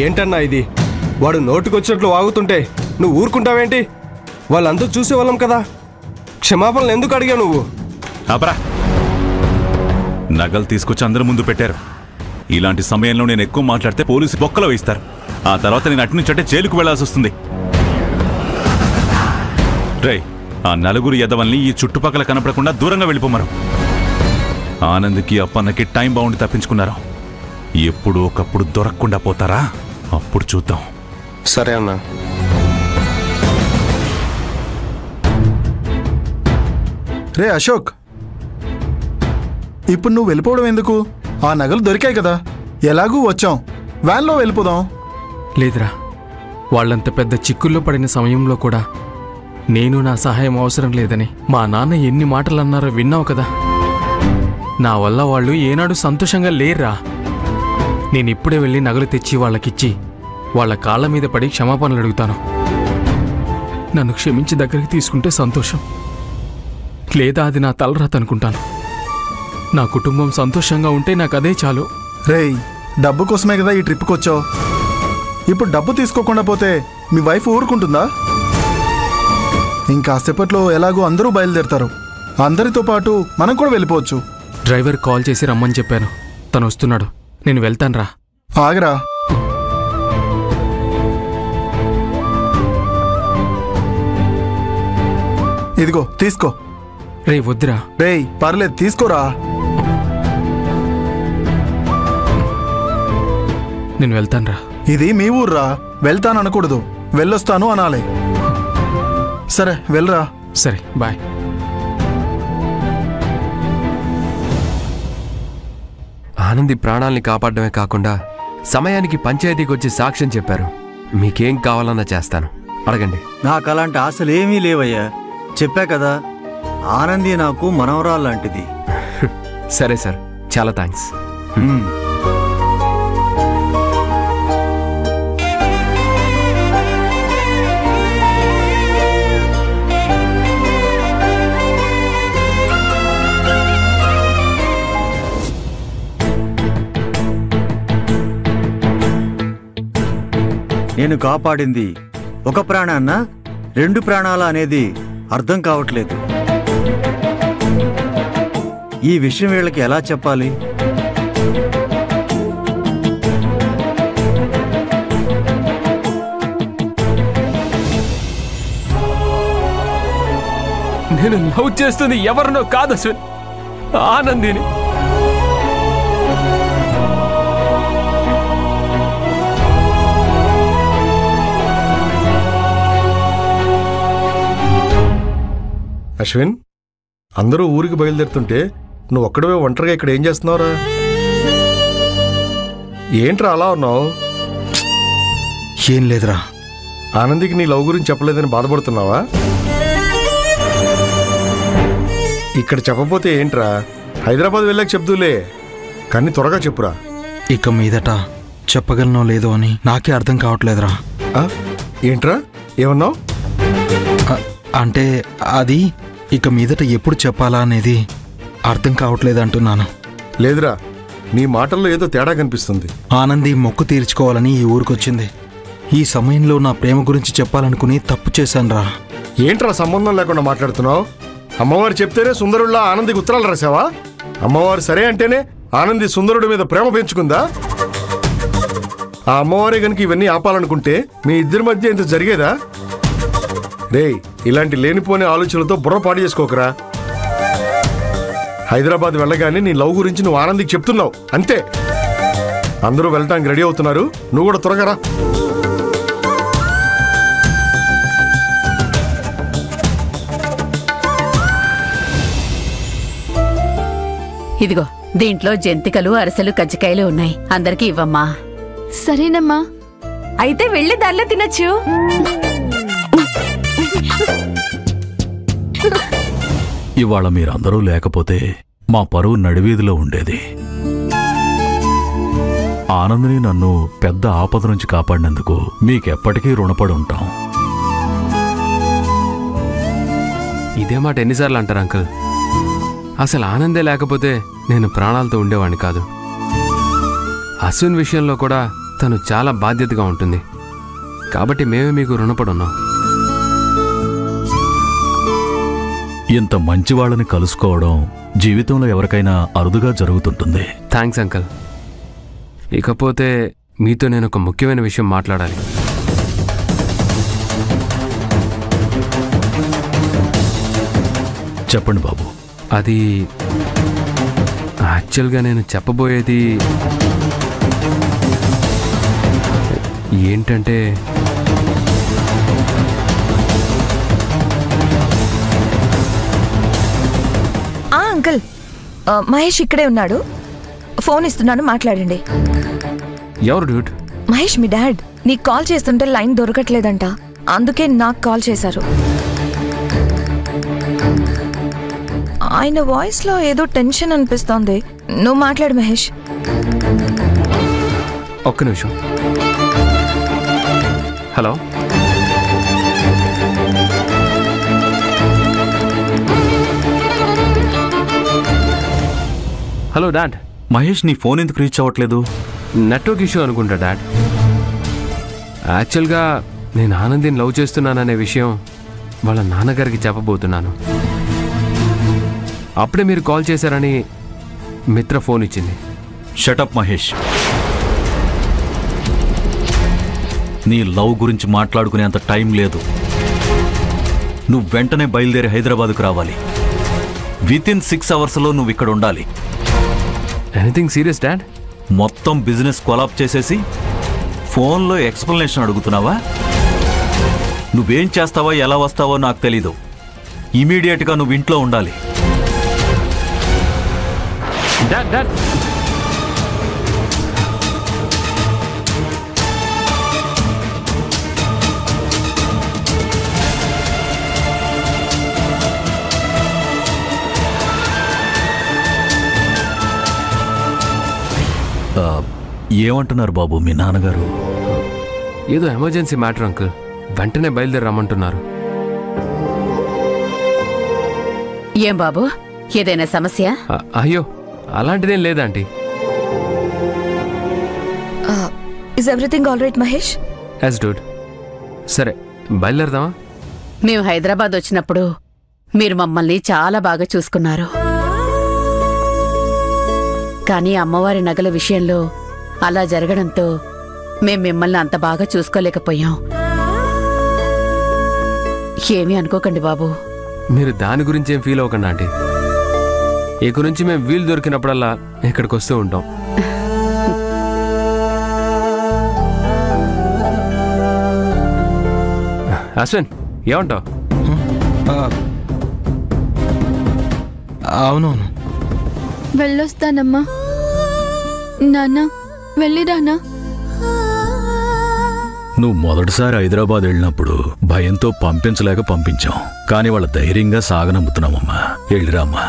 ఏంటన్నా ఇది? వాడు నోటుకొచ్చినట్లు వాగుతుంటే నువ్వు ఊరుకుంటావేంటి? వాళ్ళంతా చూసేవాళ్ళం కదా. క్షమాపణలు ఎందుకు అడిగావు నువ్వు? అపరా, నగలు తీసుకొచ్చి అందరి ముందు పెట్టారు. ఇలాంటి సమయంలో నేను ఎక్కువ మాట్లాడితే పోలీసు బొక్కలో వేస్తారు. ఆ తర్వాత నేను అటు నుంచి అంటే జైలుకు వెళ్లాల్సి వస్తుంది. రేయ్, ఆ నలుగురు ఎదవల్ని ఈ చుట్టుపక్కల కనపడకుండా దూరంగా వెళ్ళిపోమరు. ఆనంద్కి అప్పన్నకి టైం బాగుండి తప్పించుకున్నారు. ఎప్పుడు ఒకప్పుడు దొరకకుండా పోతారా? అప్పుడు చూద్దాం. సరే అన్నా. రే అశోక్, ఇప్పుడు నువ్వు వెళ్ళిపోవడం ఎందుకు? ఆ నగలు దొరికాయి కదా, ఎలాగూ వచ్చాం, వ్యాన్లో వెళ్ళిపోదాం. లేదురా, వాళ్ళంత పెద్ద చిక్కుల్లో పడిన సమయంలో కూడా నేను నా సహాయం అవసరం లేదని మా నాన్న ఎన్ని మాటలు అన్నారో విన్నావు కదా. నా వల్ల వాళ్ళు ఏనాడు సంతోషంగా లేర్రా. నేనిప్పుడే వెళ్ళి నగలు తెచ్చి వాళ్ళకిచ్చి వాళ్ళ కాళ్ళ మీద పడి క్షమాపణలు అడుగుతాను. నన్ను క్షమించి దగ్గరికి తీసుకుంటే సంతోషం, లేదా అది నా తలరాత అనుకుంటాను. నా కుటుంబం సంతోషంగా ఉంటే నాకు అదే చాలు. రేయ్, డబ్బు కోసమే కదా ఈ ట్రిప్కి వచ్చావు. ఇప్పుడు డబ్బు తీసుకోకుండా పోతే మీ వైఫ్ ఊరుకుంటుందా? ఇంకాసేపట్లో ఎలాగో అందరూ బయలుదేరుతారు. అందరితో పాటు మనం కూడా వెళ్ళిపోవచ్చు. డ్రైవర్ కాల్ చేసి రమ్మని చెప్పాను, తను వస్తున్నాడు. నేను వెళ్తాన్రా. ఆగరా. ఇదిగో తీసుకో. రే వద్దురా. రేయ్ పర్లేదు, తీసుకోరా. నేను వెళ్తాన్రా. ఇది మీ ఊర్రా, వెళ్తాననకూడదు, వెళ్ళొస్తాను అనాలి. సరే వెళ్ళరా. సరే బాయ్. ఆనంది ప్రాణాల్ని కాపాడమే కాకుండా సమయానికి పంచాయతీకి వచ్చి సాక్ష్యం చెప్పారు. మీకేం కావాలన్నా చేస్తాను, అడగండి. నాకు అలాంటి ఆశలేమీ లేవయ్యా. చెప్పా కదా, ఆనంది నాకు మనవరాల్లాంటిది. సరే సార్, చాలా థ్యాంక్స్. నేను కాపాడింది ఒక ప్రాణాన్నా 2 ప్రాణాల అనేది అర్థం కావట్లేదు. ఈ విషయం వీళ్ళకి ఎలా చెప్పాలి? నేను లవ్ చేస్తుంది ఎవరినో కాదు అశ్విన్, ఆనందిని. అశ్విన్, అందరూ ఊరికి బయలుదేరుతుంటే నువ్వు ఒక్కడవే ఒంటరిగా ఇక్కడ ఏం చేస్తున్నావురా? ఏంట్రా అలా ఉన్నావు? ఏం లేదురా. ఆనందికి నీ లవ్ గురించి చెప్పలేదని బాధపడుతున్నావా? ఇక్కడ చెప్పపోతే ఏంట్రా, హైదరాబాద్ వెళ్ళాక చెప్దూలే, కానీ త్వరగా చెప్పురా. ఇక మీదట చెప్పగలనో లేదో అని నాకే అర్థం కావట్లేదురా. ఏంట్రా ఏమన్నావు? అంటే అది ఇక మీదట ఎప్పుడు చెప్పాలా అనేది అర్థం కావట్లేదు అంటున్నాను. లేదురా, నీ మాటల్లో ఏదో తేడా కనిపిస్తుంది. ఆనంది మొక్కు తీర్చుకోవాలని ఈ ఊరికొచ్చింది. ఈ సమయంలో నా ప్రేమ గురించి చెప్పాలనుకుని తప్పు చేశానురా. ఏంట్రా సంబంధం లేకుండా మాట్లాడుతున్నావు? అమ్మవారు చెప్తేనే సుందరుడిలా ఆనందికి ఉత్తరాలు రాసావా? అమ్మవారు సరే అంటేనే ఆనంది సుందరుడి మీద ప్రేమ పెంచుకుందా? ఆ అమ్మవారే గనుక ఇవన్నీ ఆపాలనుకుంటే మీ ఇద్దరి మధ్య ఇంత జరిగేదా? రేయ్, ఇలాంటి లేనిపోని ఆలోచనలతో బుర్ర పాడు చేసుకోకరా. హైదరాబాద్ వెళ్ళగానే నీ లవ్ గురించి నువ్వు ఆనందికి చెప్తున్నావు అంతే. అందరూ వెళ్ళటానికి రెడీ అవుతున్నారు, నువ్వు కూడా త్వరగా రా. ఇదిగో, దీంట్లో జంతికలు, అరసలు, కజ్జికాయలు ఉన్నాయి. అందరికీ ఇవ్వమ్మా. సరేనమ్మా, అయితే వెళ్ళి దారిలో తినొచ్చు. ఇవాళ మీరందరూ లేకపోతే మా పరువు నడివీధిలో ఉండేది. ఆనందిని నన్ను పెద్ద ఆపద నుంచి కాపాడినందుకు మీకెప్పటికీ రుణపడి ఉంటాం. ఇదే మాట ఎన్నిసార్లు అంటారు అంకుల్? అసలు ఆనందే లేకపోతే నేను ప్రాణాలతో ఉండేవాడిని కాదు. అశ్విన్ విషయంలో కూడా తను చాలా బాధ్యతగా ఉంటుంది. కాబట్టి మేమే మీకు రుణపడి ఉన్నాం. ఇంత మంచి వాళ్ళని కలుసుకోవడం జీవితంలో ఎవరికైనా అరుదుగా జరుగుతుంటుంది. Thanks uncle. ఇకపోతే మీతో నేను ఒక ముఖ్యమైన విషయం మాట్లాడాలి. చెప్పండి బాబు. అది యాక్చువల్గా నేను చెప్పబోయేది ఏంటంటే, అంకుల్, మహేష్ ఇక్కడే ఉన్నాడు. ఫోన్ ఇస్తున్నాను, మాట్లాడండి. ఎవరు డ్యూట్? మహేష్ మీ డాడ్. నీకు కాల్ చేస్తుంటే లైన్ దొరకట్లేదంట, అందుకే నాకు కాల్ చేశారు. ఆయన వాయిస్లో ఏదో టెన్షన్ అనిపిస్తోంది. నువ్వు మాట్లాడు మహేష్. ఒక్క నిమిషం. Hello, hello dad. మహేష్, నీ ఫోన్ ఎందుకు రీచ్ అవ్వట్లేదు? నెట్వర్క్ ఇష్యూ అనుకుంటా డాడ్. యాక్చువల్గా నేను ఆనందిని లవ్ చేస్తున్నాననే విషయం వాళ్ళ నాన్నగారికి చెప్పబోతున్నాను. అప్పుడే మీరు కాల్ చేశారని మిత్ర ఫోన్ ఇచ్చింది. షటప్ మహేష్. నీ లవ్ గురించి మాట్లాడుకునేంత టైం లేదు. నువ్వు వెంటనే బయలుదేరి హైదరాబాద్కు రావాలి. వితిన్ 6 అవర్స్లో నువ్వు ఇక్కడ ఉండాలి. Anything serious dad? మొత్తం బిజినెస్ కొలాప్ చేసేసి ఫోన్లో ఎక్స్ప్లెనేషన్ అడుగుతున్నావా? నువ్వేం చేస్తావో ఎలా వస్తావో నాకు తెలీదు. ఇమీడియట్గా నువ్వు ఇంట్లో ఉండాలి. డాడ్ డాడ్ ఏమంటున్నారు బాబు మీ నాన్నగారు? ఏదో ఎమర్జెన్సీ మ్యాటర్ అంకుల్, వెంటనే బయలుదేరి రమ్మంటున్నారు. ఏం బాబు, ఏదైనా సమస్య? అయ్యో, అలాంటిదేం లేదంటీ. Is everything all right Mahesh? Yes dude. సరే, బయలుదేరదామా? మేము హైదరాబాద్ వచ్చినప్పుడు మీరు మమ్మల్ని చాలా బాగా చూసుకున్నారు. కానీ అమ్మవారి నగల విషయంలో అలా జరగడంతో మేం మిమ్మల్ని అంత బాగా చూసుకోలేకపోయాం. ఏమీ అనుకోకండి బాబు. మీరు దాని గురించి ఏం ఫీల్ అవ్వకండి ఆంటీ. ఇక నుంచి మేము వీలు దొరికినప్పుడల్లా ఇక్కడికి వస్తూ ఉంటాం. అశ్విన్, ఏమంటావు? అవునవును. వెళ్ళొస్తానమ్మా. నాన్న, వెళ్ళిరానా? నువ్వు మొదటిసారి హైదరాబాద్ వెళ్ళినప్పుడు భయంతో పంపించలేక పంపించాం. కానీ వాళ్ళ ధైర్యంగా సాగనమ్ముతున్నామమ్మా. వెళ్ళిరామ్మా.